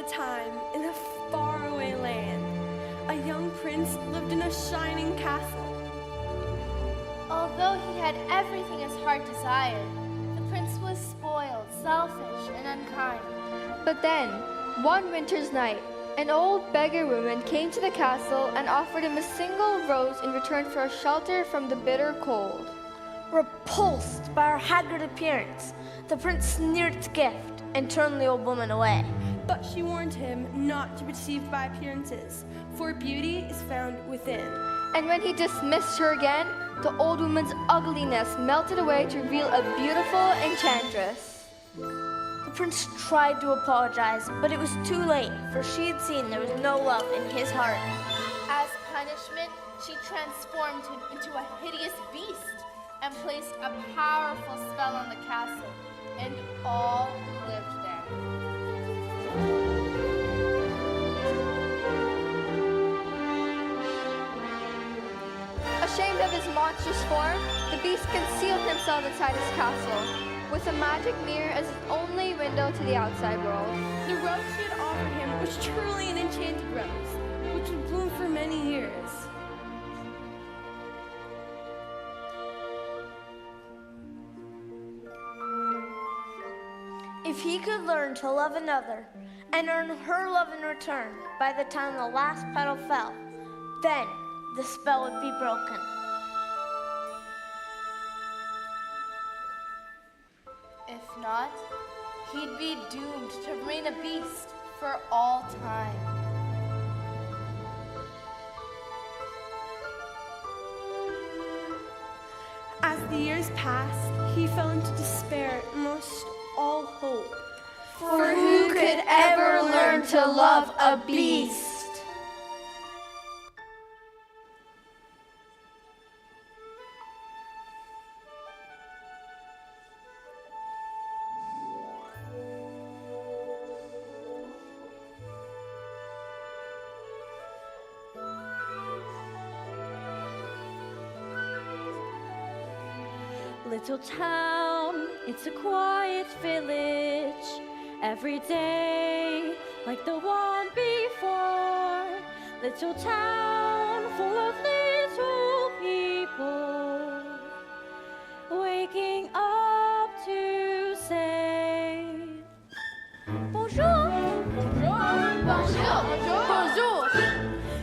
time, in a faraway land, a young prince lived in a shining castle. Although he had everything his heart desired, the prince was spoiled, selfish, and unkind. But then, one winter's night, an old beggar woman came to the castle and offered him a single rose in return for a shelter from the bitter cold. Repulsed by her haggard appearance, the prince sneered at the gift and turned the old woman away. But she warned him not to be deceived by appearances, for beauty is found within. And when he dismissed her again, the old woman's ugliness melted away to reveal a beautiful enchantress. The prince tried to apologize, but it was too late, for she had seen there was no love in his heart. As punishment, she transformed him into a hideous beast and placed a powerful spell on the castle and all who lived there. Ashamed of his monstrous form, the beast concealed himself inside his castle, with a magic mirror as its only window to the outside world. The rose she had offered him was truly an enchanted rose, which would bloom for many years. If he could learn to love another and earn her love in return by the time the last petal fell, then the spell would be broken. If not, he'd be doomed to remain a beast for all time. As the years passed, he fell into despair and lost all hope. For who could ever learn to love a beast? Little town, it's a quiet village. Every day, like the one before. Little town full of little people, waking up to say bonjour, bonjour, bonjour, bonjour.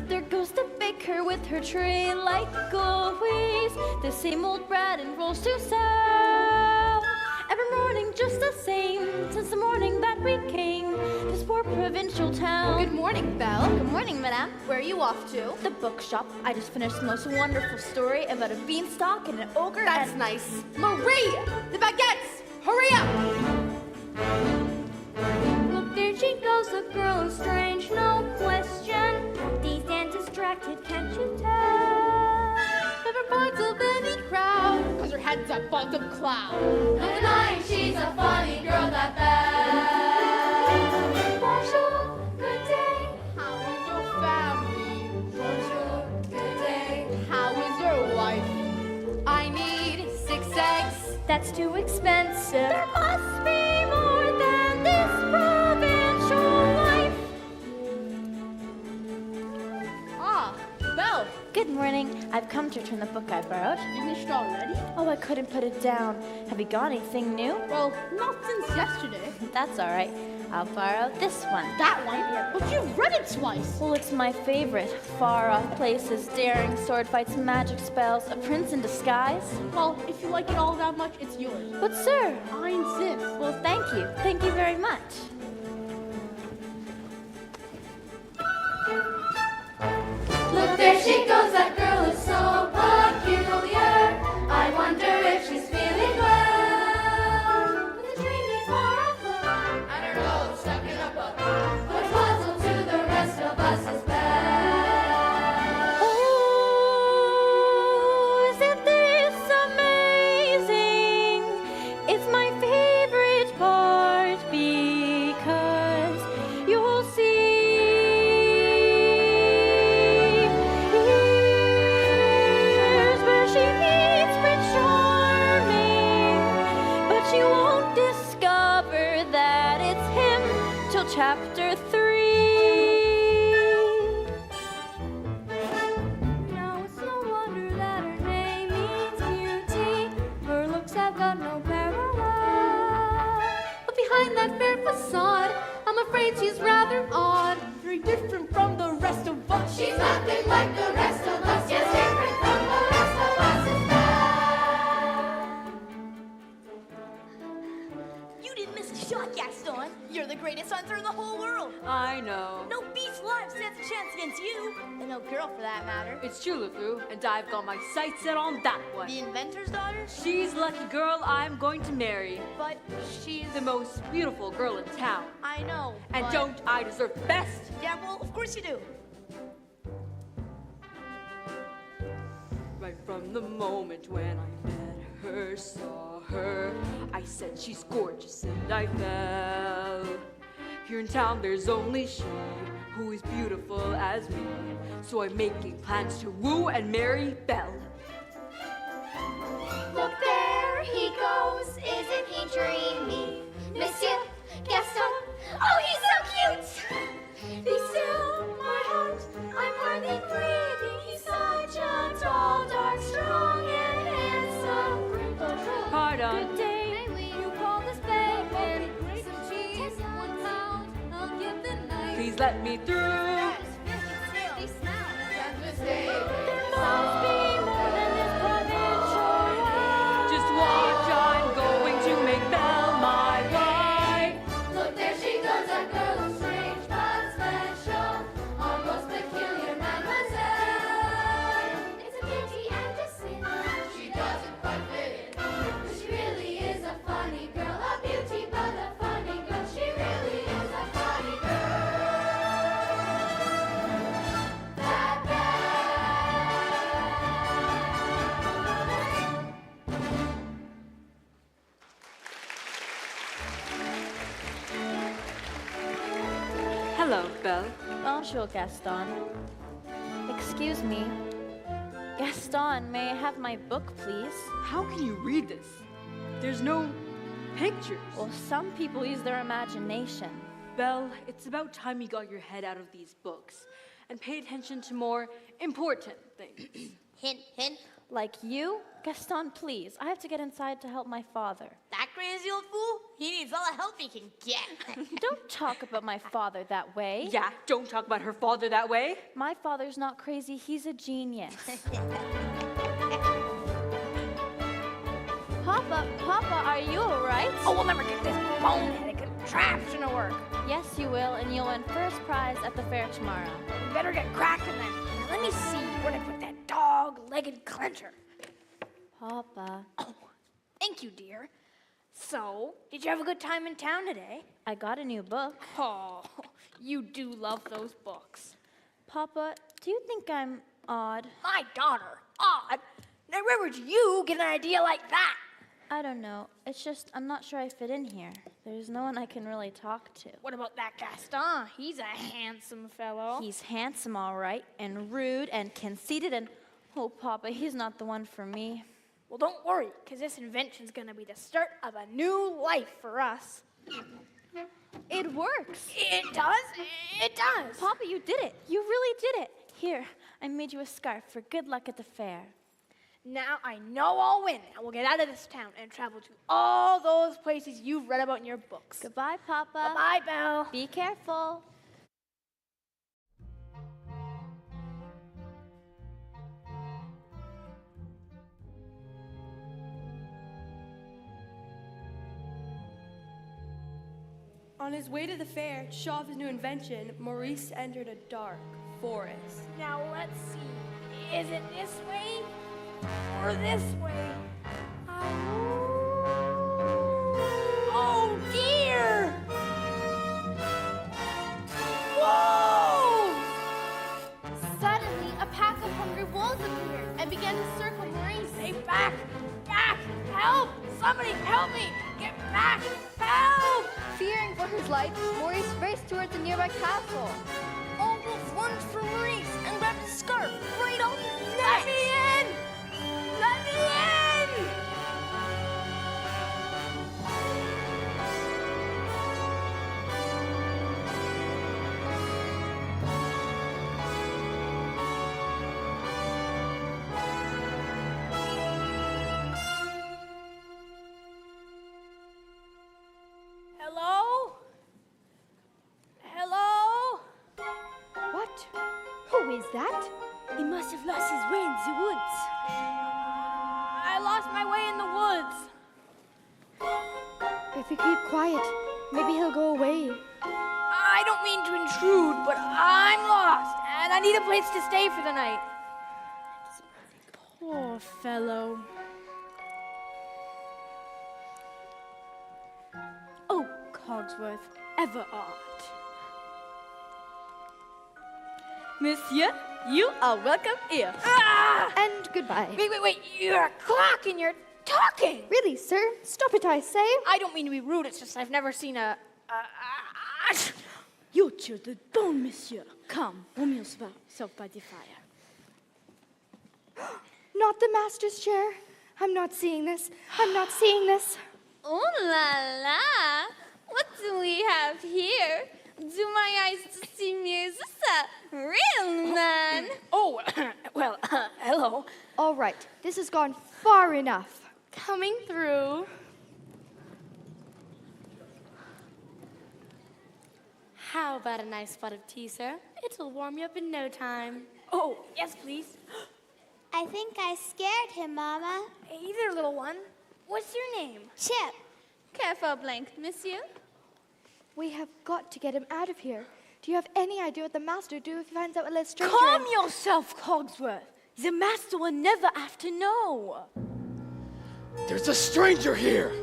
There goes the baker with her tray like always. The same old bread and rolls to sell. Every morning just the same, since the morning that we came to this poor provincial town. Good morning, Belle. Good morning, madame. Where are you off to? The bookshop. I just finished the most wonderful story about a beanstalk and an ogre. That's nice. Marie! The baguettes! Hurry up! Look, there she goes, the girl is strange, no question. Dazed and distracted, can't you tell? Never parts of any crowd, cause her head's a bunch of cloud. No denying she's a funny girl, that Belle. Bonjour, good day. How is your family? Bonjour, good day. How is your wife? I need 6 eggs. That's too expensive. There must be more than this provincial life. Ah, Belle, Good morning. I've come to return the book I borrowed. finished already? Oh, I couldn't put it down. Have you got anything new? Well, not since yesterday. That's all right. I'll borrow this one. That one? But you've read it twice. Well, it's my favorite. Far off places, daring sword fights, magic spells, a prince in disguise. Well, if you like it all that much, it's yours. But sir, I insist. well, thank you. Thank you very much. Look, there she goes, that girl is so peculiar. I wonder if she's feeling well. With a dreamy far off look, and her nose stuck in a book. What puzzle to the rest of us is Belle. Oh, isn't this amazing? It's my favorite part because you'll see. afraid she's rather odd, very different from the rest of us. She's nothing like the rest of us. Yes, different from the rest of us is Belle. You didn't miss a shot, Gaston. You're the greatest hunter in the whole world. I know. No beast alive stands a chance against you. And no girl for that matter. It's true, LeFou, and I've got my sights set on that one. The inventor's daughter? She's the lucky girl I'm going to marry. But she's... The most beautiful girl in town. I know, And but- don't I deserve the best? Yeah, well, of course you do. Right from the moment when I met her, saw her, I said she's gorgeous and I fell. Here in town there's only she who is beautiful as me. So I'm making plans to woo and marry Belle. Look, there he goes. Isn't he dreamy? Monsieur Gaston. Oh, he's so cute. Be still, my heart. I'm hardly breathing. He's such a tall, dark, strong, and handsome. Pardon. Good day. You call this bacon. Some cheese, 1 pound. I'll give the night. Please let me through. There must be more than this provincial wine. Just watch, I'm going to make Belle my wife. Look, there she goes, that girl who's strange but special. Our most peculiar mademoiselle. It's a pity and a sin. She doesn't quite fit in. But she really is a funny girl. A beauty but a funny girl. She really is a funny girl. That Hello, Belle. Bonjour, Gaston. Excuse me. Gaston, may I have my book, please? How can you read this? There's no pictures. Well, some people use their imagination. Belle, it's about time you got your head out of these books and paid attention to more important things. Hint, hint. Like you? Gaston, please. I have to get inside to help my father. That crazy old fool? He needs all the help he can get. Don't talk about my father that way. Yeah, don't talk about her father that way. My father's not crazy, he's a genius. Papa, are you all right? Oh, we'll never get this boneheaded contraption to work. Yes, you will, and you'll win first prize at the fair tomorrow. We better get cracking then. Now, let me see where I put that dog-legged cleanser. Papa, Thank you, dear. So, did you have a good time in town today? I got a new book. Oh, you do love those books. Papa, do you think I'm odd? My daughter, odd. Now, where would you get an idea like that? I don't know. It's just I'm not sure I fit in here. There's no one I can really talk to. What about that Gaston? He's a handsome fellow. He's handsome, all right, and rude and conceited, and oh, Papa, he's not the one for me. Well, don't worry, because this invention's going to be the start of a new life for us. It works. It does? It does. Papa, you did it. You really did it. Here, I made you a scarf for good luck at the fair. Now I know I'll win, and we'll get out of this town and travel to all those places you've read about in your books. Goodbye, Papa. Bye-bye, Belle. Be careful. On his way to the fair to show off his new invention, Maurice entered a dark forest. Now let's see. Is it this way or this way? Oh dear! Whoa! Suddenly, a pack of hungry wolves appeared and began to circle Maurice. Stay back! Back! Help! Somebody help me! Get back! Help! Fearing for his life, Maurice raced towards the nearby castle. Old Wolf lunged for Maurice and grabbed his scarf right off his neck. Let me in! Let me in! Hello? that? He must have lost his way in the woods. I lost my way in the woods. If we keep quiet, maybe he'll go away. I don't mean to intrude, but I'm lost, and I need a place to stay for the night. Poor fellow. Oh, Cogsworth, ever art. Monsieur, you are welcome here. Ah! And goodbye. Wait, you're a clock and you're talking. Really, sir? Stop it, I say. I don't mean to be rude, it's just I've never seen a You chill the bone, monsieur. Come, warm yourself by the fire. Not the master's chair. I'm not seeing this. I'm not seeing this. Ooh la la! What do we have here? Do my eyes deceive me? Is this a real man? Oh, well, hello. All right, this has gone far enough. Coming through. How about a nice pot of tea, sir? It'll warm you up in no time. Oh, yes, please. I think I scared him, Mama. Hey there, little one. What's your name? Chip. Careful, blank, monsieur. We have got to get him out of here. Do you have any idea what the master would do if he finds out what let stranger Calm in? yourself, Cogsworth. The master will never have to know. There's a stranger here!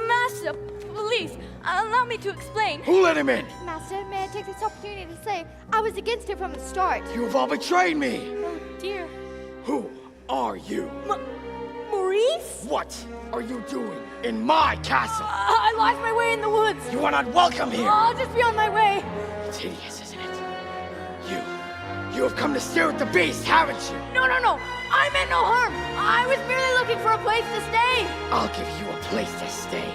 Master, please, allow me to explain. Who let him in? Master, may I take this opportunity to say I was against it from the start. You have all betrayed me! Oh, dear. Who are you? Maurice? What are you doing in my castle? I lost my way in the woods. You are not welcome here! I'll just be on my way. It's hideous, isn't it? You have come to stare at the beast, haven't you? No. I meant no harm. I was merely looking for a place to stay. I'll give you a place to stay.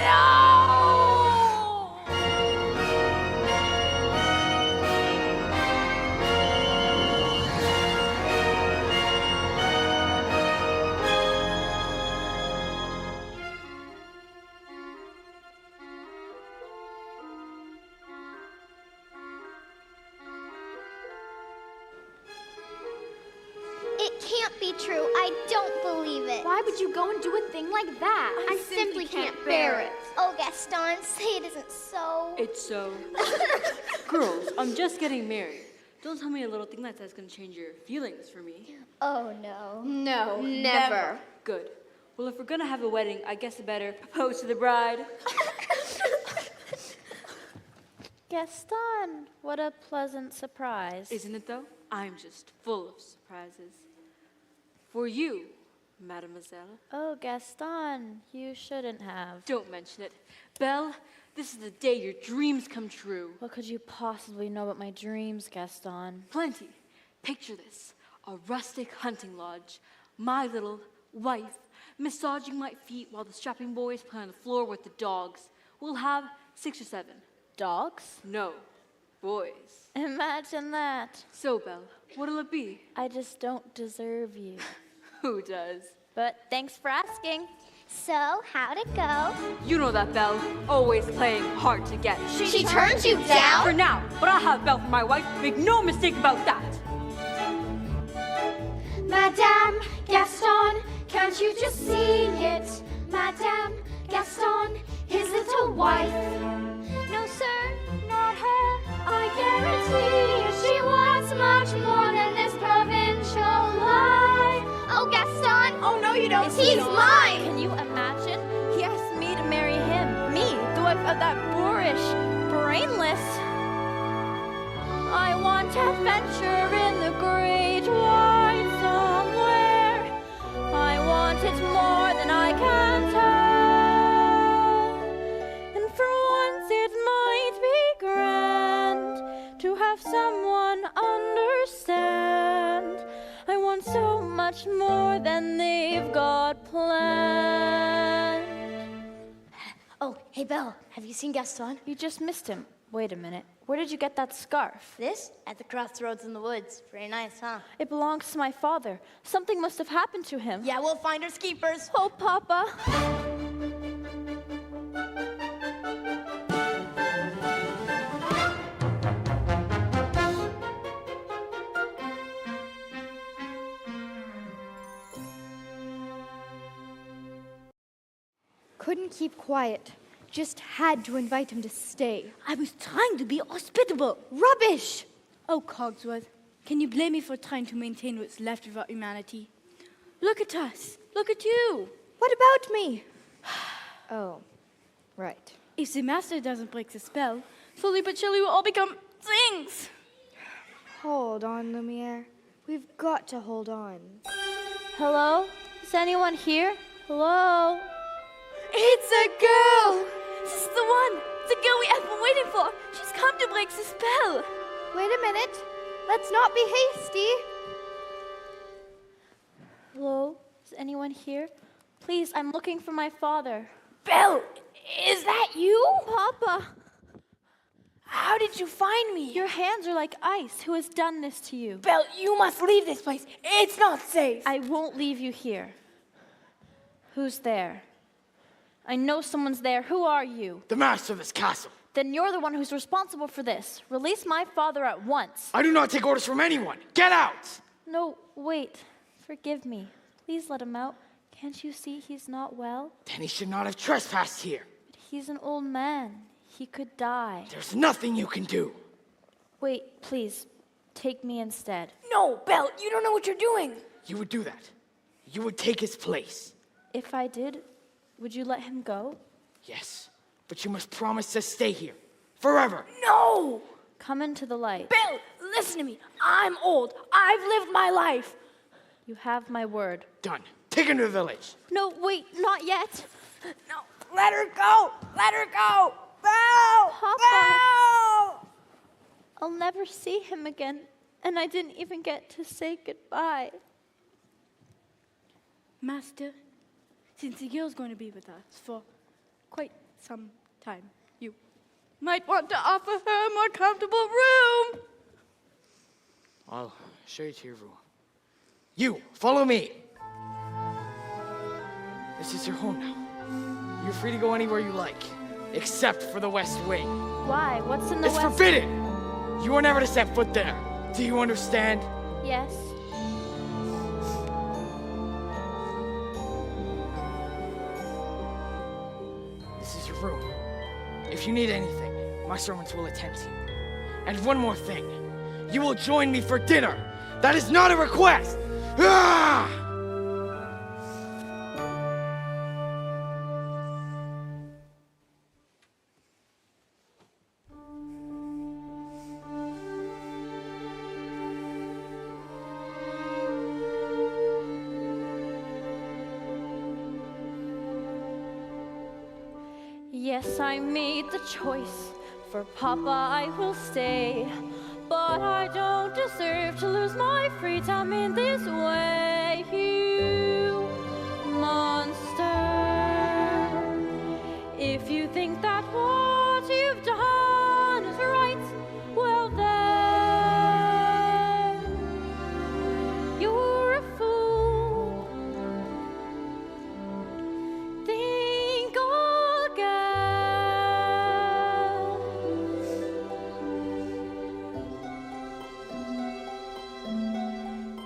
No! It can't be true. I don't believe it. Why would you go and do a thing like that? I simply can't bear it. Oh, Gaston, say it isn't so. It's so. Girls, I'm just getting married. Don't tell me a little thing like that's gonna change your feelings for me. Oh, no. No, Never. Good. Well, if we're gonna have a wedding, I guess I better propose to the bride. Gaston, what a pleasant surprise. Isn't it though? I'm just full of surprises. For you, mademoiselle. Oh, Gaston, you shouldn't have. Don't mention it. Belle, this is the day your dreams come true. What could you possibly know about my dreams, Gaston? Plenty. Picture this. A rustic hunting lodge. My little wife massaging my feet while the strapping boys play on the floor with the dogs. We'll have 6 or 7. Dogs? No, boys. Imagine that. So, Belle, what'll it be? I just don't deserve you. Who does? But thanks for asking. So, how'd it go? You know that, Belle. Always playing hard to get. She turned you down? For now, but I'll have Belle for my wife. Make no mistake about that. Madame Gaston, can't you just see it? Madame Gaston, his little wife. No, sir, not her. I guarantee you she wants much more than this provincial life. Oh, Gaston. Oh, no, you don't. He's mine. Can you imagine? He asked me to marry him. Me, the wife of that boorish, brainless. I want adventure in the great wide somewhere. I want it more than I can tell. And for once it might be grand to have someone understand. I want so much more than they've got planned. Oh, hey, Belle, have you seen Gaston? You just missed him. Wait a minute. Where did you get that scarf? This? At the crossroads in the woods. Pretty nice, huh? It belongs to my father. Something must have happened to him. Yeah, we'll find our keepers. Oh, Papa. Couldn't keep quiet. Just had to invite him to stay. I was trying to be hospitable. Rubbish! Oh, Cogsworth, can you blame me for trying to maintain what's left of our humanity? Look at us. Look at you. What about me? Oh, right. If the master doesn't break the spell, slowly but surely we'll all become things. Hold on, Lumiere. We've got to hold on. Hello? Is anyone here? Hello? It's a girl! This is the one! The girl we have been waiting for! She's come to break the spell! Wait a minute. Let's not be hasty. Hello? Is anyone here? Please, I'm looking for my father. Belle, is that you? Papa! How did you find me? Your hands are like ice. Who has done this to you? Belle, you must leave this place. It's not safe. I won't leave you here. Who's there? I know someone's there. Who are you? The master of this castle. Then you're the one who's responsible for this. Release my father at once. I do not take orders from anyone. Get out! No, wait. Forgive me. Please let him out. Can't you see he's not well? Then he should not have trespassed here. But he's an old man. He could die. There's nothing you can do. Wait, please. Take me instead. No, Belle, you don't know what you're doing. You would do that. You would take his place. If I did, would you let him go? Yes, but you must promise to stay here. Forever. No! Come into the light. Belle, listen to me. I'm old. I've lived my life. You have my word. Done. Take him to the village. No, wait, not yet. No, let her go. Let her go. Belle! Papa. Belle! I'll never see him again, and I didn't even get to say goodbye. Master, since the girl's going to be with us for quite some time, you might want to offer her a more comfortable room. I'll show you to your room. You, follow me. This is your home now. You're free to go anywhere you like, except for the West Wing. Why? What's in the It's west? forbidden! You are never to set foot there. Do you understand? Yes. This is your room. If you need anything, my servants will attend to you. And one more thing. You will join me for dinner. That is not a request! Ah! Yes, I made the choice. For Papa, I will stay. But I don't deserve to lose my freedom in this way, you monster. If you think that what you've done is right, well then, you're a fool. Think again.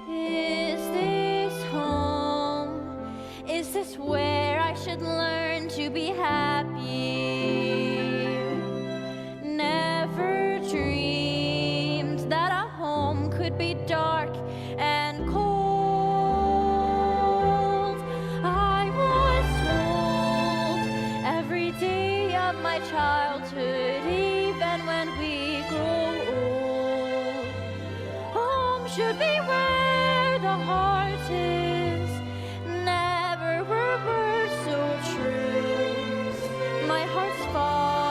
Is this home? Is this where I should learn to be happy? Never dreamed that a home could be dark and cold. I was told every day of my childhood, even when we grow old, home should be where the heart is. Never were words so true. My heart's far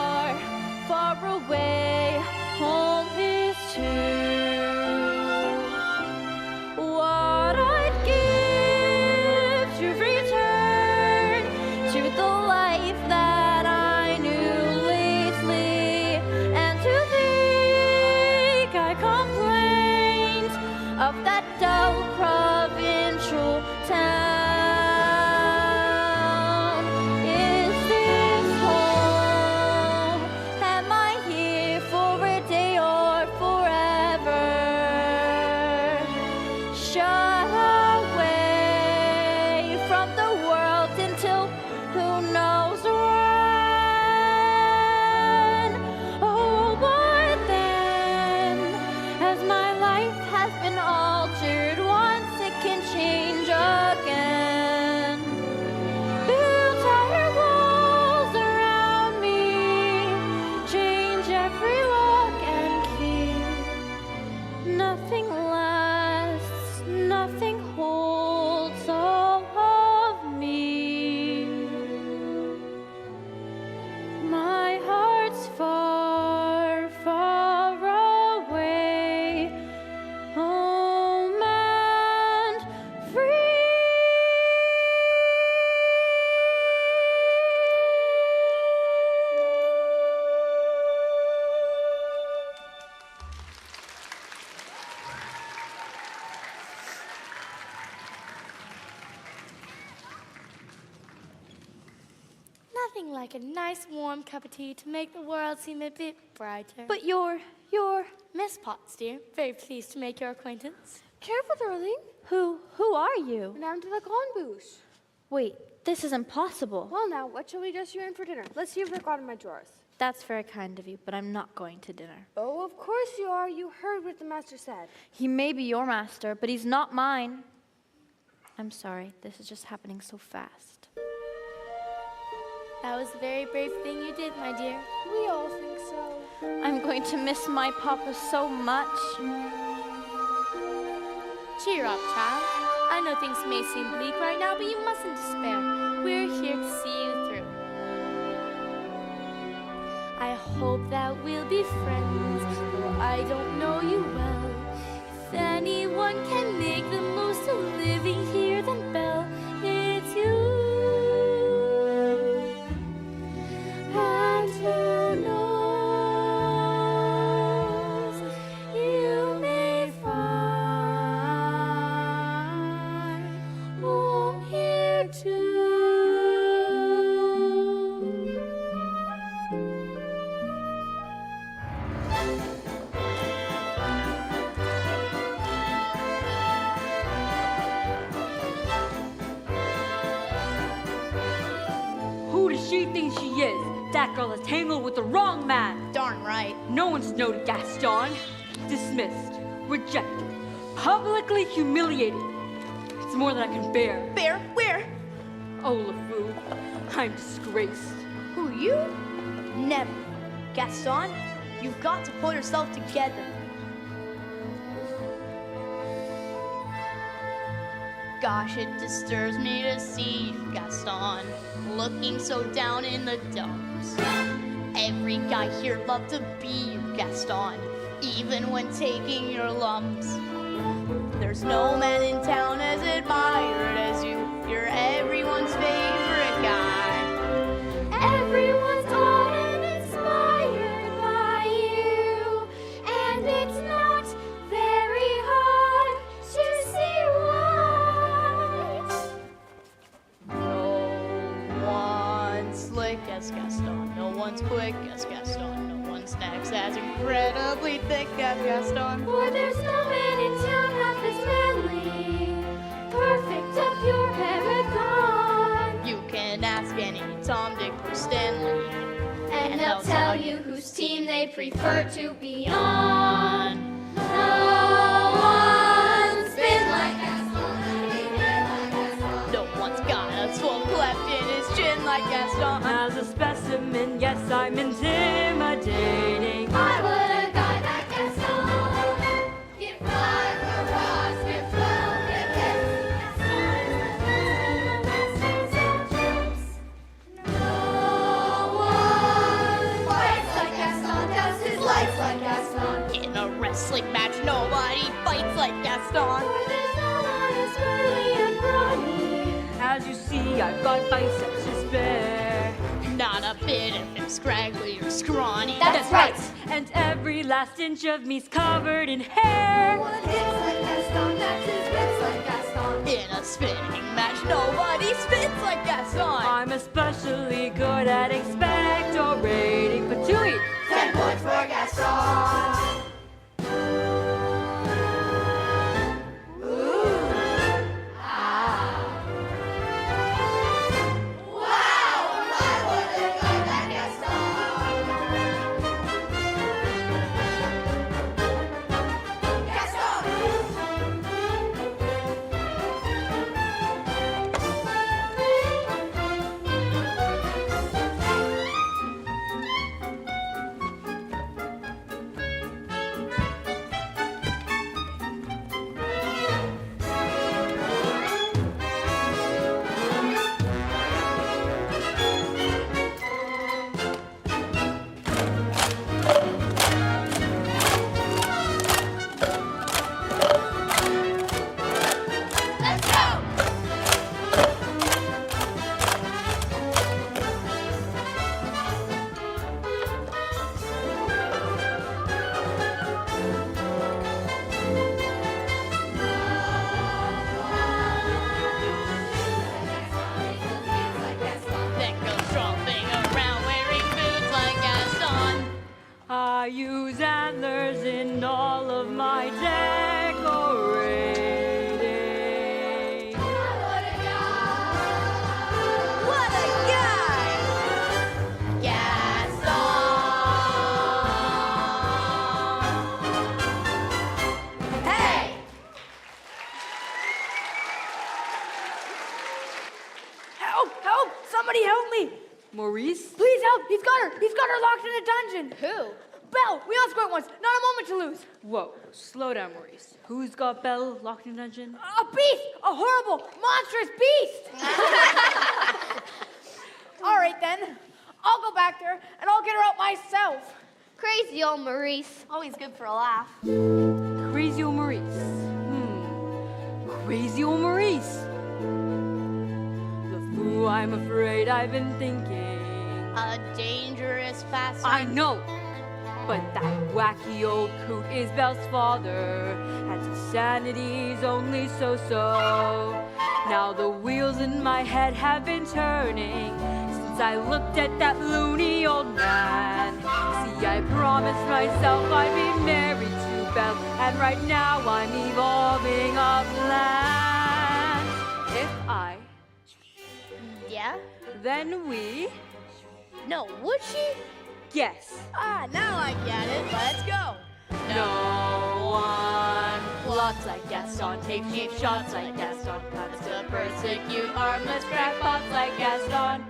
Nothing like a nice warm cup of tea to make the world seem a bit brighter. But you're Miss Potts, dear, very pleased to make your acquaintance. careful, darling. Who are you? Madame de la Grande Bouche. Wait, this is impossible. Well, now, what shall we dress you in for dinner? Let's see if they're got in my drawers. That's very kind of you, but I'm not going to dinner. Oh, of course you are. You heard what the master said. He may be your master, but he's not mine. I'm sorry, this is just happening so fast. That was a very brave thing you did, my dear. We all think so. I'm going to miss my papa so much. Cheer up, child. I know things may seem bleak right now, but you mustn't despair. We're here to see you through. I hope that we'll be friends, though I don't know you well. If anyone can make the most of living here, then Belle, it's you. And who knows, you may find home here too. Who does she think she is? That girl is tangled with the wrong man. Darn right. No one's no to Gaston. Dismissed. Rejected. Publicly humiliated. It's more than I can bear. Bear, where? Oh, LeFou, I'm disgraced. Who, you? Never. Gaston, you've got to pull yourself together. Gosh, it disturbs me to see you, Gaston, looking so down in the dumps. Every guy here loved to be you, Gaston, even when taking your lumps. There's no man in town as admired as you. You're everyone's favorite guy. Everyone's taught and inspired by you, and it's not very hard to see why. No one's slick as Gaston. No one's quick as Gaston. No one's next as incredibly thick as Gaston. For there's no man in town half as manly, perfect, a pure paragon. You can ask any Tom, Dick, or Stanley, And they'll tell you whose team they prefer to be on. No one's been like Gaston. no one's got a full cleft in his chin like Gaston. As a specimen, yes, I'm intimidating. I would a guy like Gaston. Get fly for Ross, get flow, get Gaston is the master of tricks. No one fights like Gaston, does his lights like Gaston. In a wrestling match, nobody fights like Gaston. For there's no one as burly and brawny. As you see, I've got biceps to spare. Not a bit of him scraggly or scrawny. That's right. And every last inch of me's covered in hair. One hits like Gaston, that's his wits like Gaston. In a spinning match, nobody spins like Gaston. I'm especially good at expectorating patooey. 10 points for Gaston. Somebody help me! Maurice? Please help! He's got her! He's got her locked in a dungeon! Who? Belle! We all squirt once! Not a moment to lose! Whoa, slow down, Maurice. Who's got Belle locked in a dungeon? A beast! A horrible, monstrous beast! All right then. I'll go back there and I'll get her out myself. Crazy old Maurice. Always good for a laugh. Crazy old Maurice. Crazy old Maurice. The fool I'm afraid I've been thinking. A dangerous fast. I know. But that wacky old coot is Belle's father, and his sanity's only so-so. Now the wheels in my head have been turning since I looked at that loony old man. See, I promised myself I'd be married to Belle, and right now I'm evolving a plan. If I, Yeah? then we, No, would she? yes. Now I get it. Let's go. No one plots like Gaston, takes cheap shots like Gaston, plans to persecute harmless crackpots like Gaston.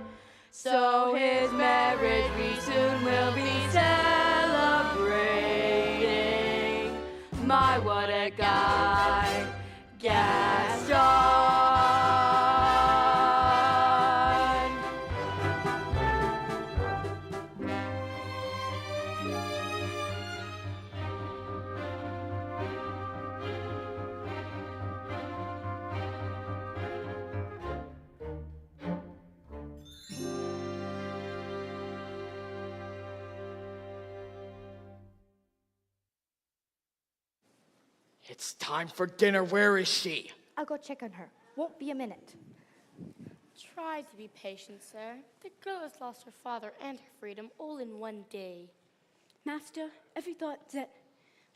So his marriage we soon will be celebrating. My, what a guy, Gaston. It's time for dinner. Where is she? I'll go check on her. Won't be a minute. Try to be patient, sir. The girl has lost her father and her freedom all in one day. Master, have you thought that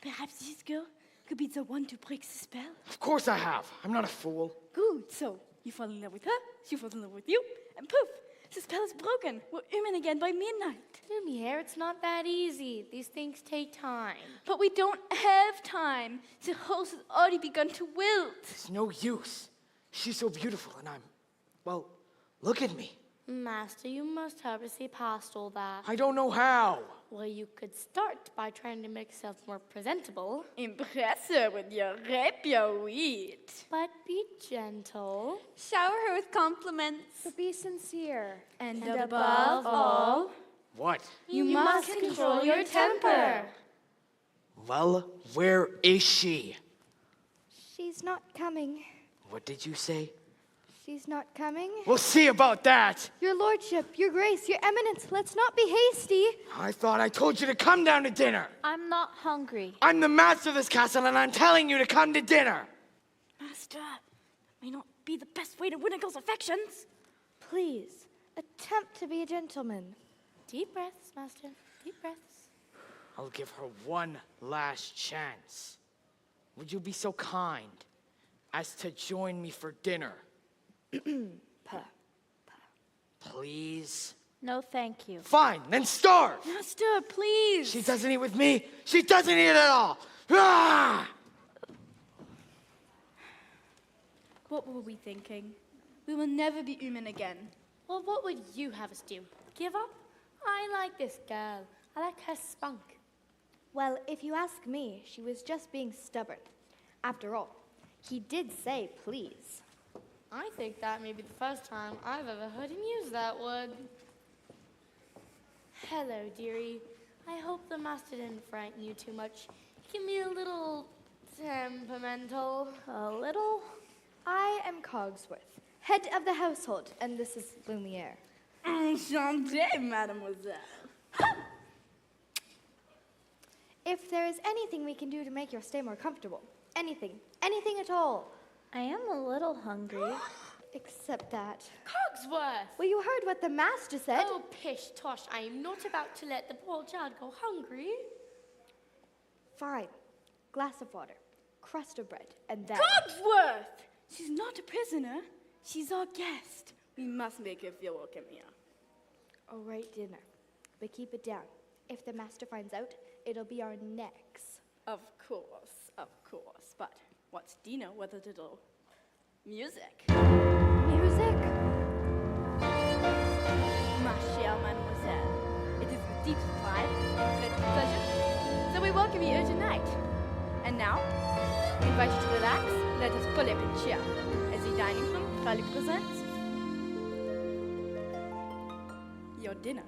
perhaps this girl could be the one to break the spell? Of course I have. I'm not a fool. Good. So you fall in love with her, she falls in love with you, and poof, the spell is broken. We're human again by midnight. Lumiere, it's not that easy. These things take time. But we don't have time. The horse has already begun to wilt. It's no use. She's so beautiful, and well, look at me. Master, you must help us see past all that. I don't know how. Well, you could start by trying to make yourself more presentable. Impress her with your rapier wheat. But be gentle. Shower her with compliments. But be sincere. And Above all, What? you must control your temper. Well, where is she? She's not coming. What did you say? She's not coming. We'll see about that. Your lordship, your grace, your eminence, let's not be hasty. I thought I told you to come down to dinner. I'm not hungry. I'm the master of this castle, and I'm telling you to come to dinner. Master, that may not be the best way to win a girl's affections. Please, attempt to be a gentleman. Deep breaths, Master. Deep breaths. I'll give her one last chance. Would you be so kind as to join me for dinner? Please? No, thank you. Fine, then starve. Master, please. She doesn't eat with me. She doesn't eat at all. Ah! What were we thinking? We will never be human again. Well, what would you have us do? Give up? I like this girl. I like her spunk. Well, if you ask me, she was just being stubborn. After all, he did say please. I think that may be the first time I've ever heard him use that word. Hello, dearie. I hope the master didn't frighten you too much. He can be a little temperamental. A little? I am Cogsworth, head of the household, and this is Lumiere. Enchanté, mademoiselle. If there is anything we can do to make your stay more comfortable, anything at all, I am a little hungry. except that. Cogsworth! Well, you heard what the master said. Oh, pish tosh, I am not about to let the poor child go hungry. Fine. Glass of water, crust of bread, and then. Cogsworth! She's not a prisoner. She's our guest. We must make her feel welcome here. All right, dinner. But keep it down. If the master finds out, it'll be our necks. Of course. But what's dinner without a little music? Music? invite you to relax. Let us pull up a chair. As the dining room proudly presents your dinner.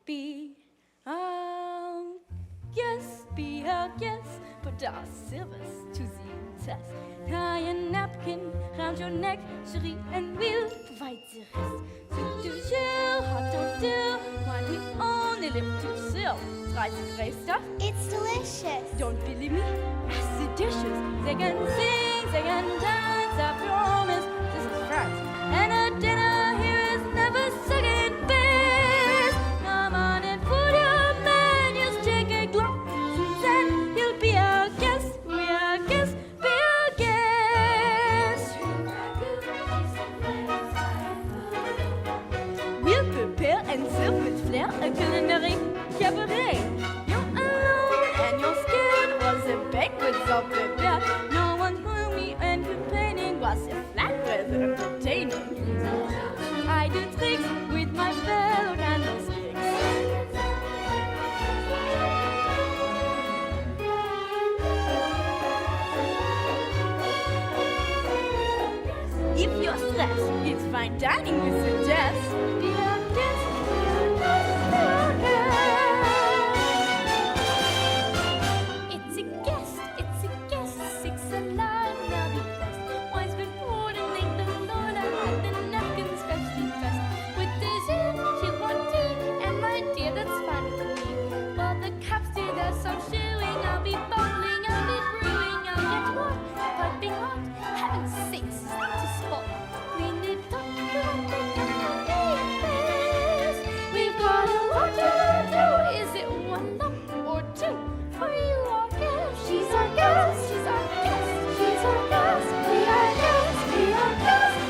Be our guest, be our guest. Put our silvers to the test. Tie a napkin round your neck, chérie, and we'll provide the rest. Soup du jour, hot d'oeil, wine with only lip to serve. Try the great stuff. It's delicious. Don't believe me? Ask the dishes. They can sing, they can dance. I promise this is France. And a dinner here is never second best. Come on and put your menus. Take a glance and then you'll be our guest. We are guests. Be our guest. We'll prepare and serve with flair a culinary cabaret. You're alone and you're scared. Was a banquet all prepared? No one's gloomy and complaining. Was a flatbread entertaining? I do tricks with my fellow candlesticks. If you're stressed, it's fine dining we suggest. Be our guest, be our guest, be our guest. It's a guest, six alive, now be blessed. Wise before the name the Lord, I had the napkins freshly pressed. With dessert, you want tea, and my dear, that's fine with me. While the cups do their some chewing, I'll be bubbling, I'll be brewing, I'll get warm, piping hot, heaven's sakes, to spot. Clean it up, we've got a lot to do. Is it one lump or two? For you are guest. She's our guest. She's our guest. She's our guest. We are guests. We are guests.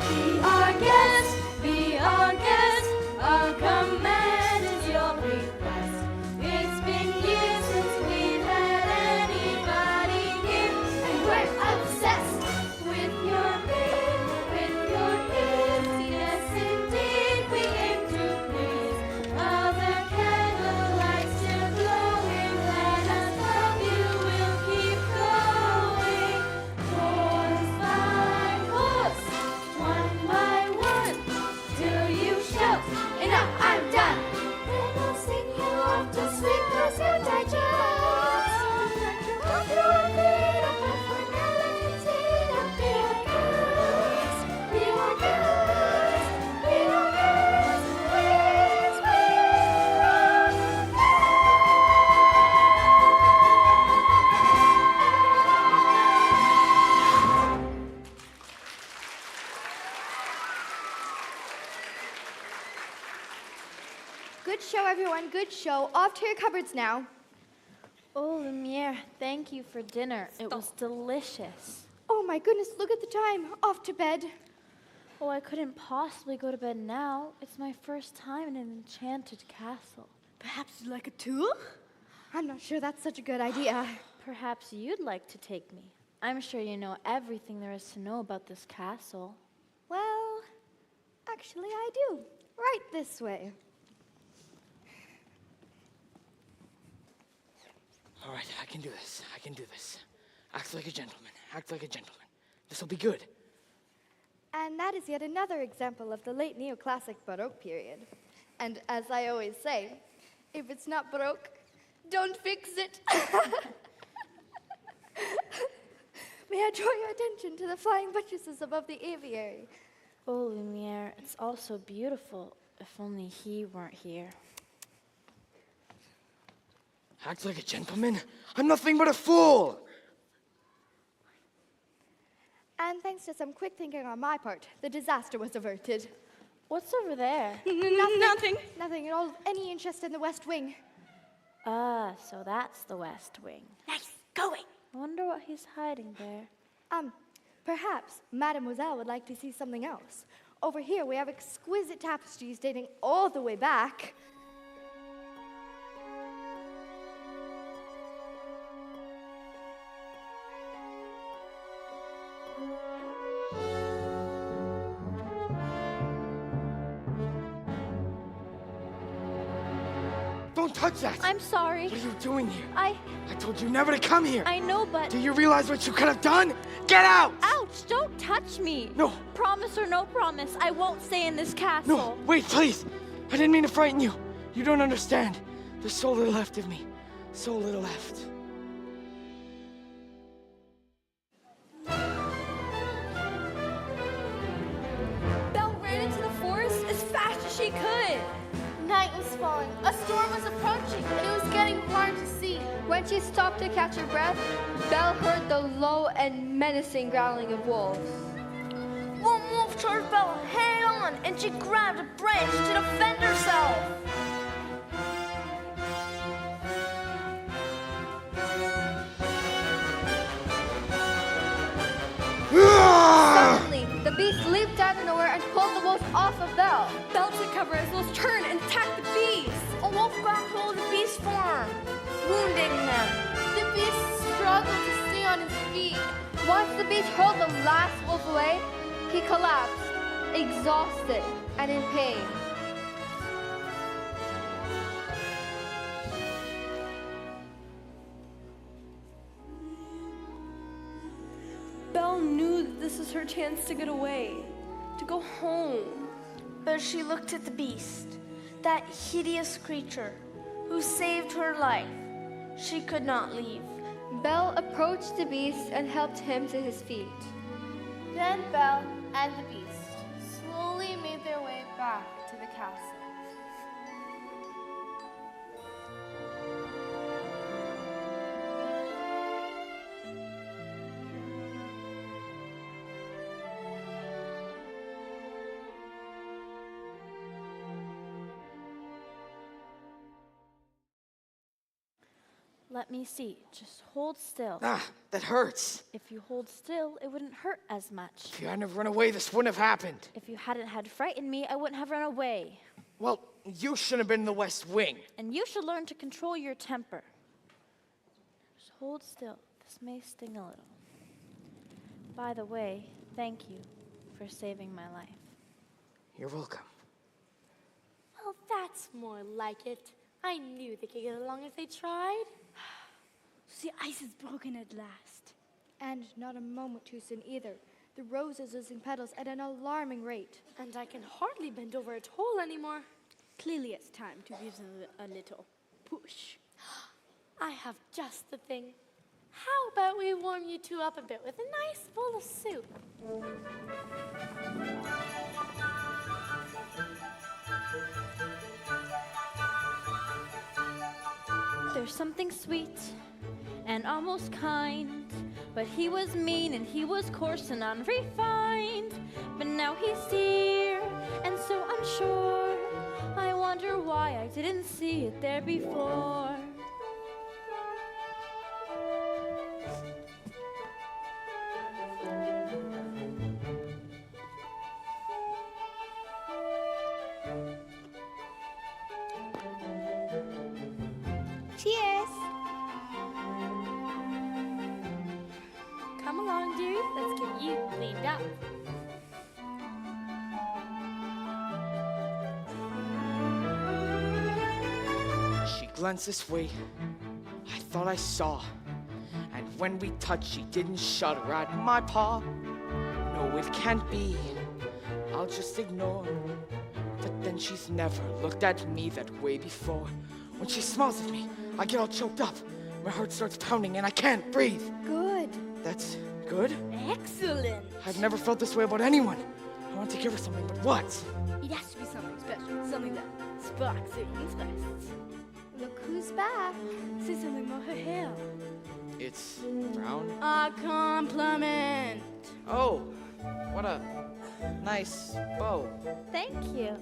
We are guests. Be our guest. Our command is your request. It's been years since we've had anybody here, and we're obsessed with your name, with your gifts. Yes, indeed, we aim to please. While the candlelight still glowing, let us help you. We'll keep going. Course by course, one by one, till you shout, enough, I'm done. Then we'll sing you off to sleep as you digest. Hope you'll feed up, but for now let us eat up. Be our guest, be our guest, be our guest, please, be our Good show, everyone. Good show. Off to your cupboards now. Oh, Lumiere, thank you for dinner. It was delicious. Oh my goodness, look at the time. Off to bed. Oh, I couldn't possibly go to bed now. It's my first time in an enchanted castle. Perhaps you'd like a tour? I'm not sure that's such a good idea. Perhaps you'd like to take me. I'm sure you know everything there is to know about this castle. Well, actually, I do. Right this way. All right, I can do this. I can do this. Act like a gentleman. Act like a gentleman. This will be good. And that is yet another example of the late neoclassic Baroque period. And as I always say, if it's not Baroque, don't fix it. May I draw your attention to the flying buttresses above the aviary? Oh, Lumiere, it's all so beautiful. If only he weren't here. Act like a gentleman? I'm nothing but a fool! And thanks to some quick thinking on my part, the disaster was averted. What's over there? Nothing. Nothing at all of any interest in the West Wing. Ah, so that's the West Wing. Nice going. I wonder what he's hiding there. Perhaps Mademoiselle would like to see something else. Over here we have exquisite tapestries dating all the way back. Don't touch that! I'm sorry. What are you doing here? I told you never to come here! know, but... Do you realize what you could have done? Get out! Ouch! Don't touch me! No. Promise or no promise, I won't stay in this castle. No, wait, please! I didn't mean to frighten you. You don't understand. There's so little left of me. So little left. Belle ran into the forest as fast as she could. Night was falling, a storm was approaching, and it was getting hard to see. When she stopped to catch her breath, Belle heard the low and menacing growling of wolves. One wolf charged Belle head on, and she grabbed a branch to defend herself. Suddenly, the beast leaped out of nowhere and pulled the wolf off of Belle. Belle took cover as those turned and attacked the beast. A wolf grabbed hold of the beast's forearm, wounding him. The beast struggled to stay on his feet. Once the beast hurled the last wolf away, he collapsed, exhausted and in pain. Belle knew that this was her chance to get away, to go home. But she looked at the beast, that hideous creature who saved her life. She could not leave. Belle approached the beast and helped him to his feet. Then Belle and the beast slowly made their way back to the castle. Let me see. Just hold still. Ah, that hurts. If you hold still, it wouldn't hurt as much. If you hadn't have run away, this wouldn't have happened. If you hadn't had frightened me, I wouldn't have run away. Well, you shouldn't have been in the West Wing. And you should learn to control your temper. Just hold still. This may sting a little. By the way, thank you for saving my life. You're welcome. Well, that's more like it. I knew they could get along if they tried. The ice is broken at last. And not a moment too soon either. The rose is losing petals at an alarming rate. And I can hardly bend over at all anymore. Clearly it's time to give them a little push. I have just the thing. How about we warm you two up a bit with a nice bowl of soup? There's something sweet and almost kind, but he was mean and he was coarse and unrefined. But now he's here and so unsure. I wonder why I didn't see it there before. Cheers! Come along, dearie. Let's get you cleaned up. She glanced this way. I thought I saw. And when we touched, she didn't shudder at my paw. No, it can't be. I'll just ignore. But then she's never looked at me that way before. When she smiles at me, I get all choked up. My heart starts pounding and I can't breathe. Good. That's good? Excellent. I've never felt this way about anyone. I want to give her something, but what? It has to be something special, something that sparks her interest. Look who's back. Say something about her hair. It's brown. A compliment. Oh, what a nice bow. Thank you.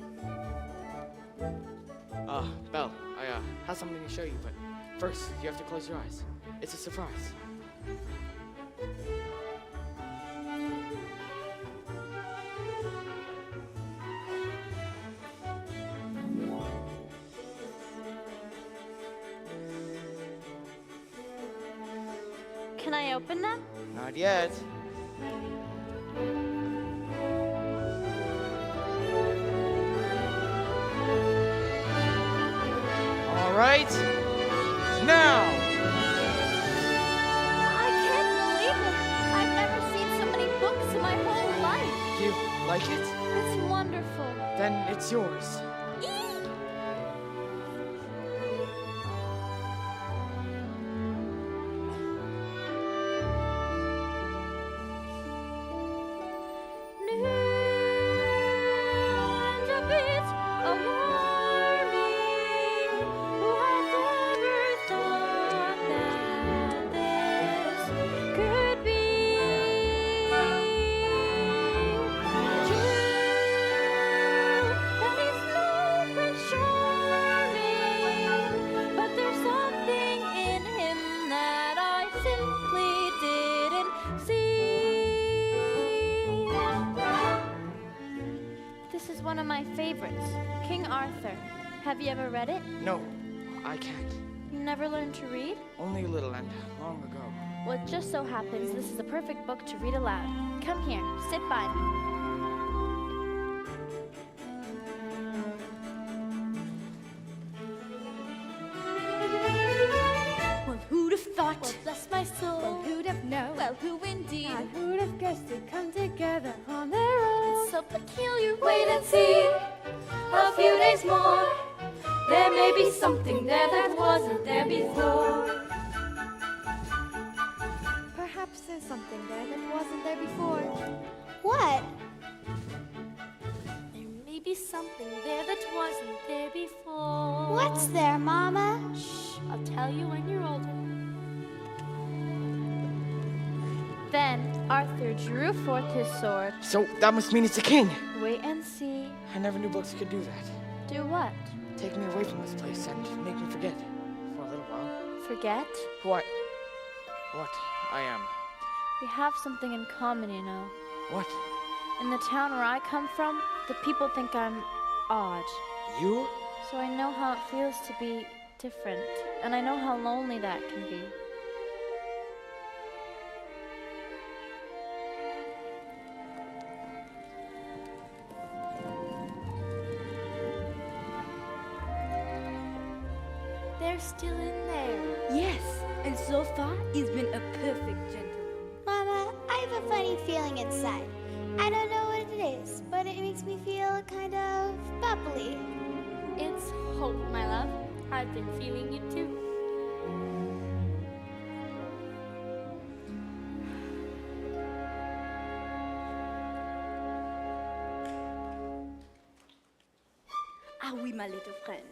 Belle, I have something to show you, but first, you have to close your eyes. It's a surprise. Can I open them? Not yet. All right. right now. I can't believe it. I've never seen so many books in my whole life. You like it? It's wonderful. Then it's yours. And a bit alarming. Who had ever thought that this could be true? That he's no Prince Charming, but there's something in him that I simply didn't see. This is one of my favorites, King Arthur. Have you ever read it? No, I can't. You never learned to read? Only a little and long ago. Well, it just so happens this is the perfect book to read aloud. Come here, sit by me. Well, who'd have thought? Well, bless my soul. Well, who'd have known? Well, who indeed? And who'd have guessed they'd come together on their own? It's so peculiar. Wait and see, a few days more. There may be something there that wasn't there before. Perhaps there's something there that wasn't there before. What? There may be something there that wasn't there before. What's there, Mama? Shh, I'll tell you when you're older. Then Arthur drew forth his sword. So that must mean it's a king. Wait and see. I never knew books could do that. Do what? Take me away from this place and make me forget for a little while Forget? who what I am. We have something in common, you know. What? In the town where I come from, the people think I'm odd. You? So I know how it feels to be different, and I know how lonely that can be. They're still in there. Yes, and so far he's been a perfect gentleman. Mama, I have a funny feeling inside. I don't know what it is, but it makes me feel kind of bubbly. It's hope, my love. I've been feeling it too. Ah oui, my little friend.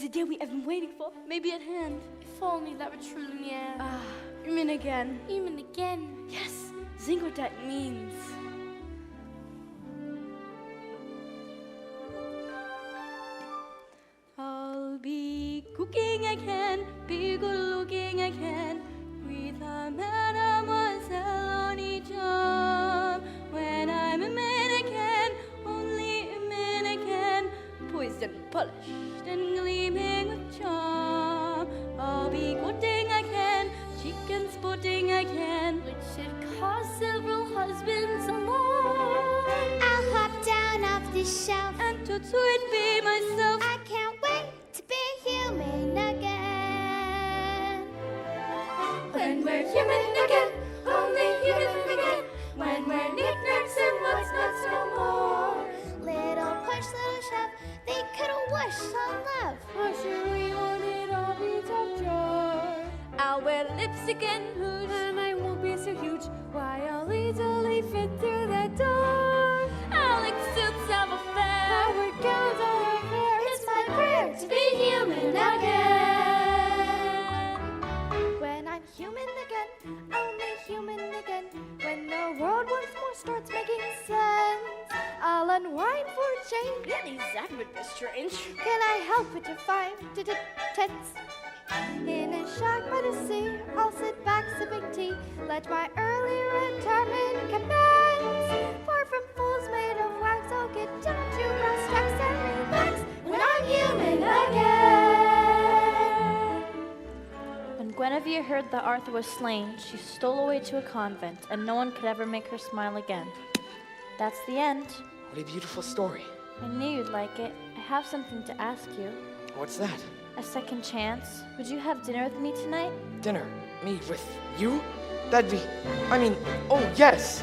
The day we have been waiting for may be at hand. If only that were true, Lumiere. Ah, you mean again? Even again. Yes, think what that means. I'll be cooking again, be good looking again, with a mademoiselle on each arm. When I'm a man again, only a man again, poised and polished and gleaming with charm. I'll be courting again, chicken sporting again, Which should cause several husbands alarm. I'll hop down off the shelf. and to it be myself. I can't wait to be human again. When we're human again, only human again. When we're knickknacks and what's not no more. Little push, little shove, they could wish some love. I'll wear lips again, whoosh, and I won't be so huge. Why, I'll easily fit through that door. Alex suits have a fair. Our gowns are our hair. It's my prayer to be human again. When I'm human again, only human again. When the world once more starts making sense, I'll unwind for a change. Really, that would be strange. Can I help it to find tense? In a shack by the sea, I'll sit back sipping tea. Let my early retirement commence. Far from fools made of wax, I'll get down to brass tacks and relax. When I'm human again. When Guinevere heard that Arthur was slain, she stole away to a convent, and no one could ever make her smile again. That's the end. What a beautiful story. I knew you'd like it. I have something to ask you. What's that? a second chance. Would you have dinner with me tonight? Dinner? Me with you? That'd be. I mean, oh, yes!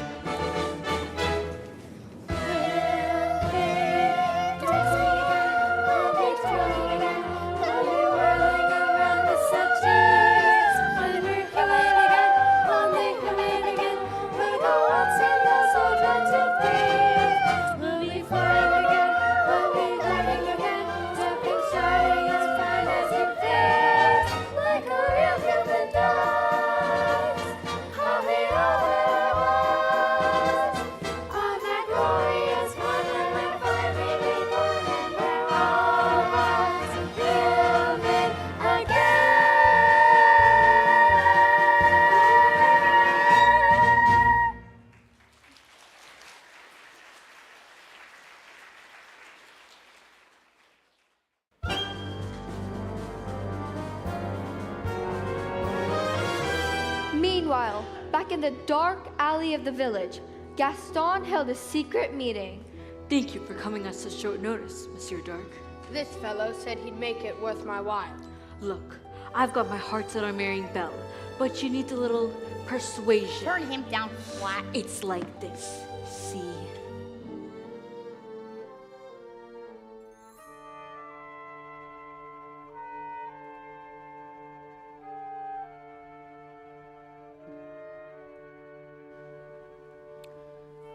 Meanwhile, back in the dark alley of the village, Gaston held a secret meeting. Thank you for coming at such short notice, Monsieur Dark. This fellow said he'd make it worth my while. Look, I've got my heart set on marrying Belle, but you need a little persuasion. Turn him down flat. It's like this. See?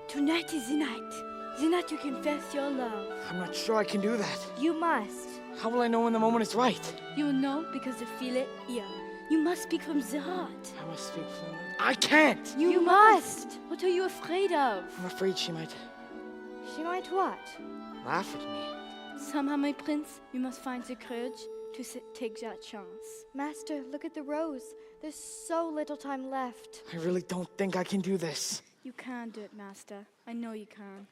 Tonight is the night. The night you confess your love. I'm not sure I can do that. You must. How will I know when the moment is right? You know because you feel it here. You must speak from the heart. I must speak from. I can't! You must. What are you afraid of? I'm afraid she might She might what? laugh at me. Somehow, my prince, you must find the courage to take that chance. Master, look at the rose. There's so little time left. I really don't think I can do this. You can do it, master. I know you can.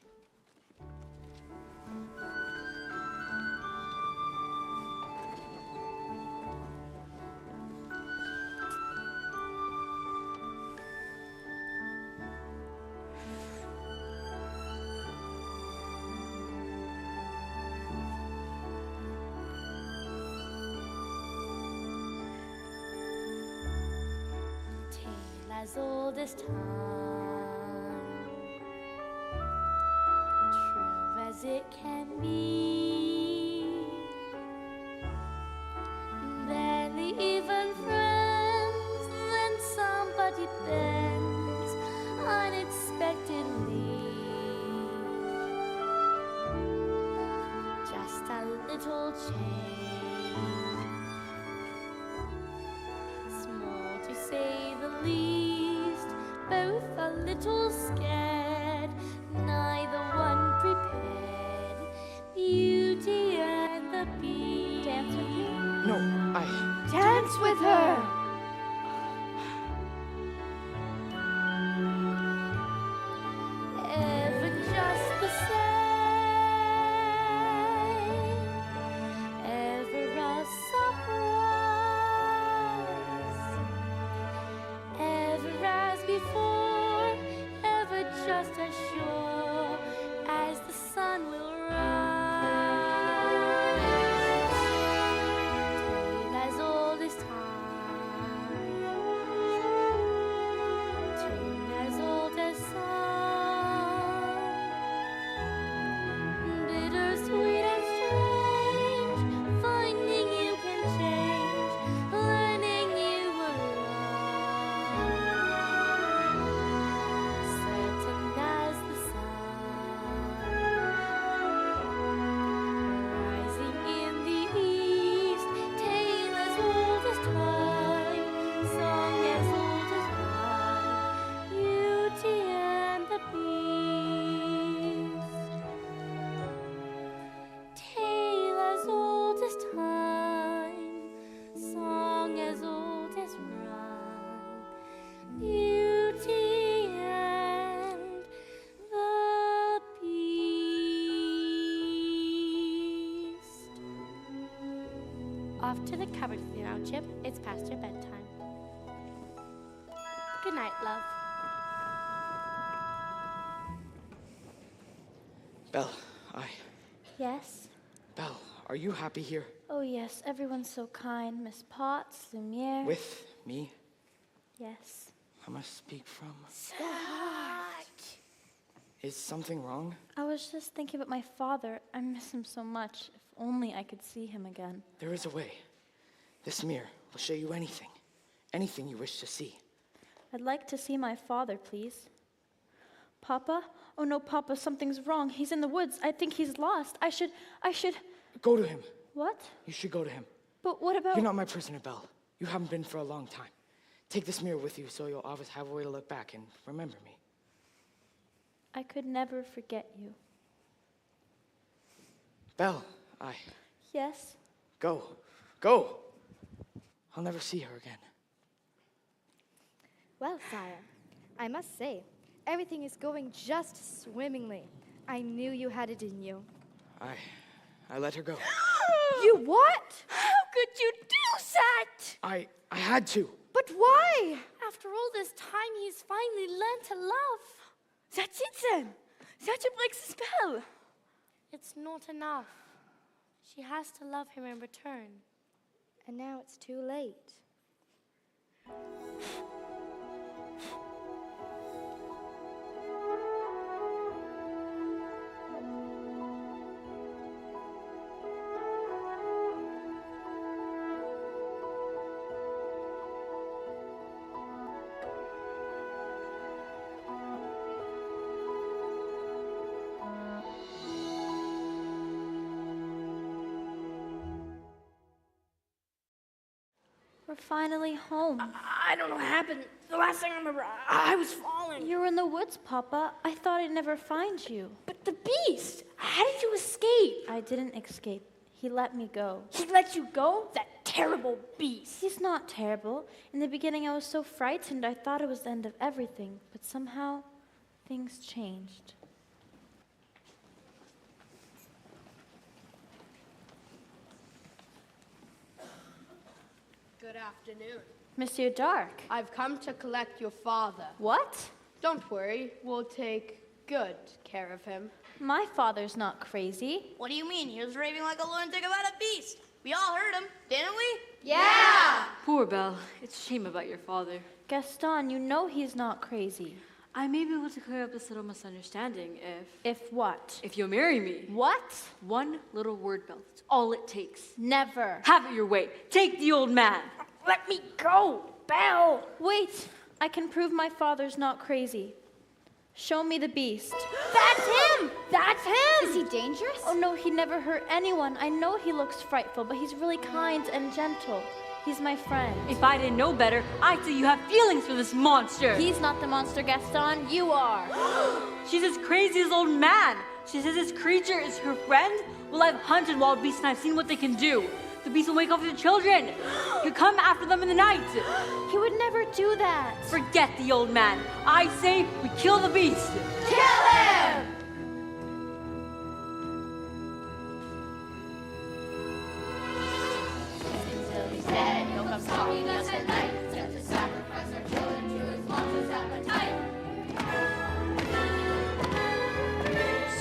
Tale as old as time, true as it can be. Barely even friends, then somebody bends unexpectedly. Just a little change, small to say the least, both a little scared, neither one prepared. Beauty and the Beast. Dance with me? No, Dance with her! Ever just the same, ever a surprise, ever as before, ever just as sure as the sun will rise. Tale as old as time, tune as old as song, bittersweet and strange, finding you can change, learning you were wrong, certain as the sun, rising in the east, tale as old as time, song as old as rhyme, Beauty and the Beast. Tale as old as time, song as old as rhyme, Beauty and the Beast. Off to the cupboard with you now, Chip. It's past your bedtime. Good night, love. Belle, Yes? Belle, are you happy here? Oh, yes, everyone's so kind. Miss Potts, Lumiere. With me? Yes. I must speak from... Is something wrong? I was just thinking about my father. I miss him so much. If only I could see him again. There is a way. This mirror will show you anything. Anything you wish to see. I'd like to see my father, please. Papa? Oh no, Papa, something's wrong. He's in the woods. I think he's lost. I should... Go to him. What? You should go to him. But what about... You're not my prisoner, Belle. You haven't been for a long time. Take this mirror with you so you'll always have a way to look back and remember me. I could never forget you. Belle, Yes? Go. Go! I'll never see her again. Well, sire, I must say, everything is going just swimmingly. I knew you had it in you. I let her go. You what? How could you do that? I had to. But why? After all this time, he's finally learned to love. That's it then. That breaks the spell. It's not enough. She has to love him in return. And now it's too late. We're finally home. I don't know what happened. The last thing I remember, I was falling. You were in the woods, Papa. I thought I'd never find you. But the beast! How did you escape? I didn't escape. He let me go. He let you go? That terrible beast. He's not terrible. In the beginning, I was so frightened, I thought it was the end of everything. But somehow, things changed. Good afternoon. Monsieur Dark. I've come to collect your father. What? Don't worry, we'll take good care of him. My father's not crazy. What do you mean? He was raving like a lunatic about a beast. We all heard him, didn't we? Yeah! Poor Belle. It's a shame about your father. Gaston, you know he's not crazy. I may be able to clear up this little misunderstanding If what? if you'll marry me. What? One little word, Belle. That's all it takes. Never. Have it your way. Take the old man. Let me go, Belle. Wait, I can prove my father's not crazy. Show me the beast. That's him! That's him! Is he dangerous? Oh no, he never hurt anyone. I know he looks frightful, but he's really kind and gentle. He's my friend. If I didn't know better, I'd say you have feelings for this monster. He's not the monster, Gaston. You are. She's as crazy as old man. She says this creature is her friend? Well, I've hunted wild beasts and I've seen what they can do. The beast will wake up the children. You come after them in the night. He would never do that. Forget the old man. I say we kill the beast. Kill him! Till he's dead, he'll come stalking us at night. Set to sacrifice our children to his monstrous appetite.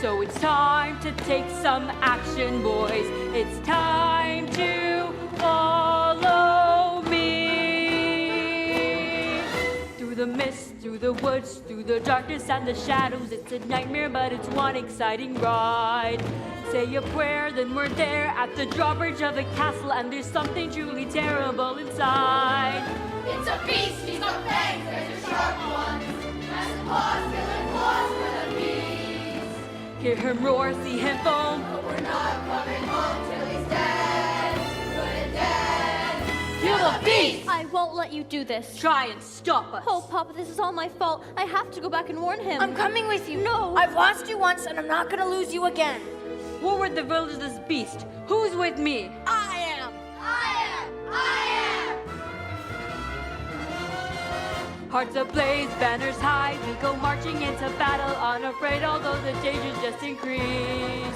So it's time to take some action, boys. It's time to follow me. Through the mist, through the woods, through the darkness and the shadows. It's a nightmare, but it's one exciting ride. Say a prayer, then we're there at the drawbridge of the castle, and there's something truly terrible inside. It's a beast, he's got fangs, there's a sharp ones. Massive paws, killing claws for the beast. Hear him roar, see him foam. But we're not coming home till he's dead. Good and dead. Kill the beast! I won't let you do this. Try and stop us. Oh, Papa, this is all my fault. I have to go back and warn him. I'm coming with you. No. I've lost you once, and I'm not gonna lose you again. What were the village of this beast? Who's with me? I am. Hearts ablaze, banners high, we go marching into battle, unafraid although the dangers just increase.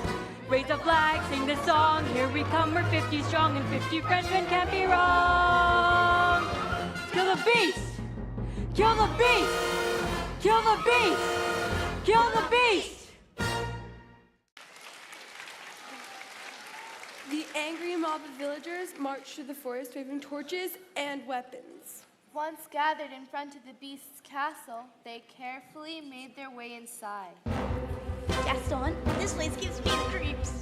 Raise a flag, sing the song, here we come, we're 50 strong, and 50 Frenchmen can't be wrong. Kill the beast! Kill the beast! Kill the beast! Kill the beast! The mob of villagers marched through the forest waving torches and weapons. Once gathered in front of the beast's castle, they carefully made their way inside. Gaston, this place gives me the creeps.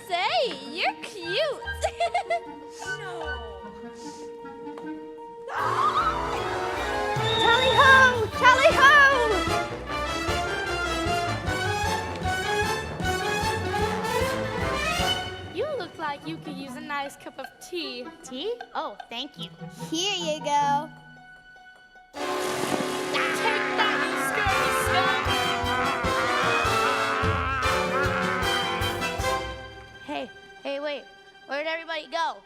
Say, you're cute. Tally ho! Tally ho! You look like you could use a nice cup of tea. Tea? Oh, thank you. Here you go. Take that, you scurvy scum! Hey, wait. Where'd everybody go?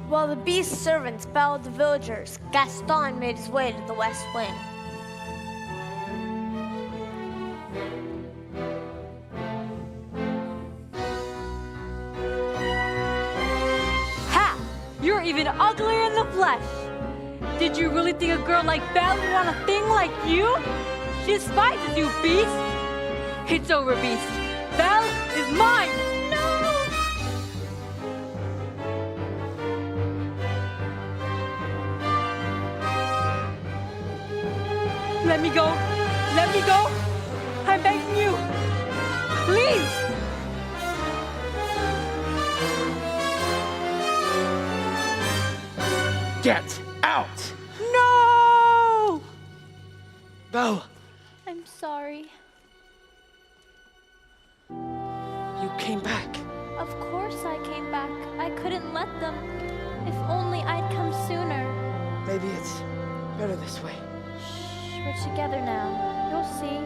While the beast's servants battled the villagers, Gaston made his way to the West Wing. Ha! You're even uglier in the flesh. Did you really think a girl like Belle would want a thing like you? She despises you, Beast. It's over, Beast. Belle is mine. Let me go. Let me go. I'm begging you. Please. Get out! No! Belle, I'm sorry. you came back. Of course I came back. I couldn't let them. If only I'd come sooner. Maybe it's better this way. Shh, we're together now. You'll see.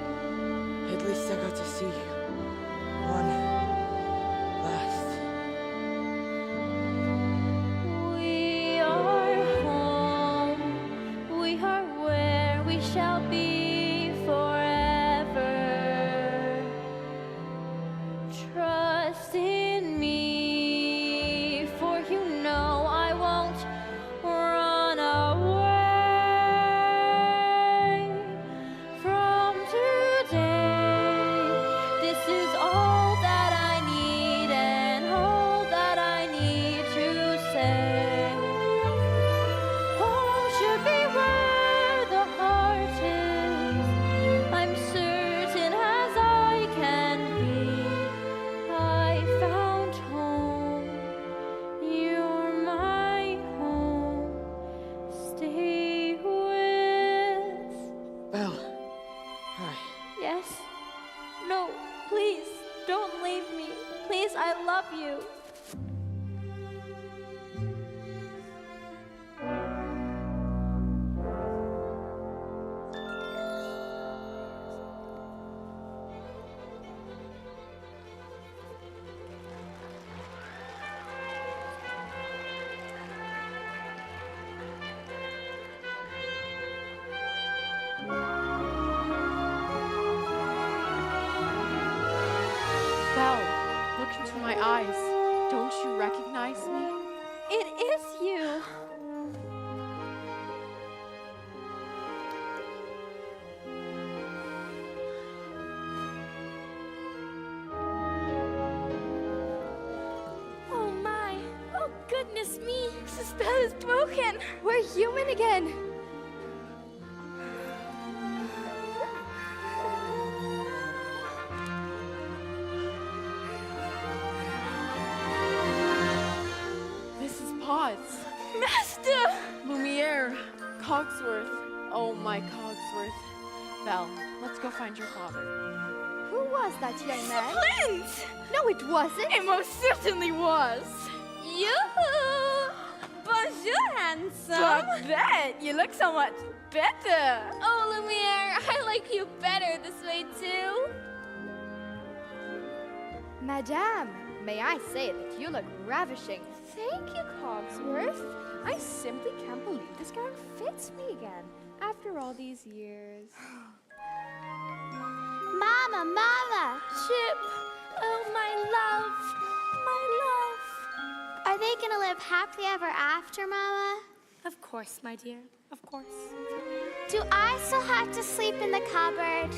At least I got to see you. One last. We are home. We are where we shall be forever. Trust in me, for you know I won't run away. From today, this is all that I need and all that I need to say. Home should be where the heart is. I'm certain as I can be. I found home. You're my home. Stay with. Belle. Hi. Yes. No, please, don't leave me. Please, I love you. Belle, look into my eyes. Don't you recognize me? It is you. Oh my. Oh goodness me. This spell is broken. We're human again. This is Potts. Master! Lumiere. Cogsworth. Oh, my Cogsworth. Belle, let's go find your father. Who was that young man? Flint! No, it wasn't. It most certainly was. Yoo-hoo! Bonjour, handsome. Bet you look so much better. Oh, Lumiere, I like you better this way too. Madame, may I say that you look ravishing. Thank you, Cogsworth. I simply can't believe this gown fits me again after all these years. Mama, Mama! Chip, oh my love, my love. Are they gonna live happily ever after, Mama? Of course, my dear. Of course. Do I still have to sleep in the cupboard?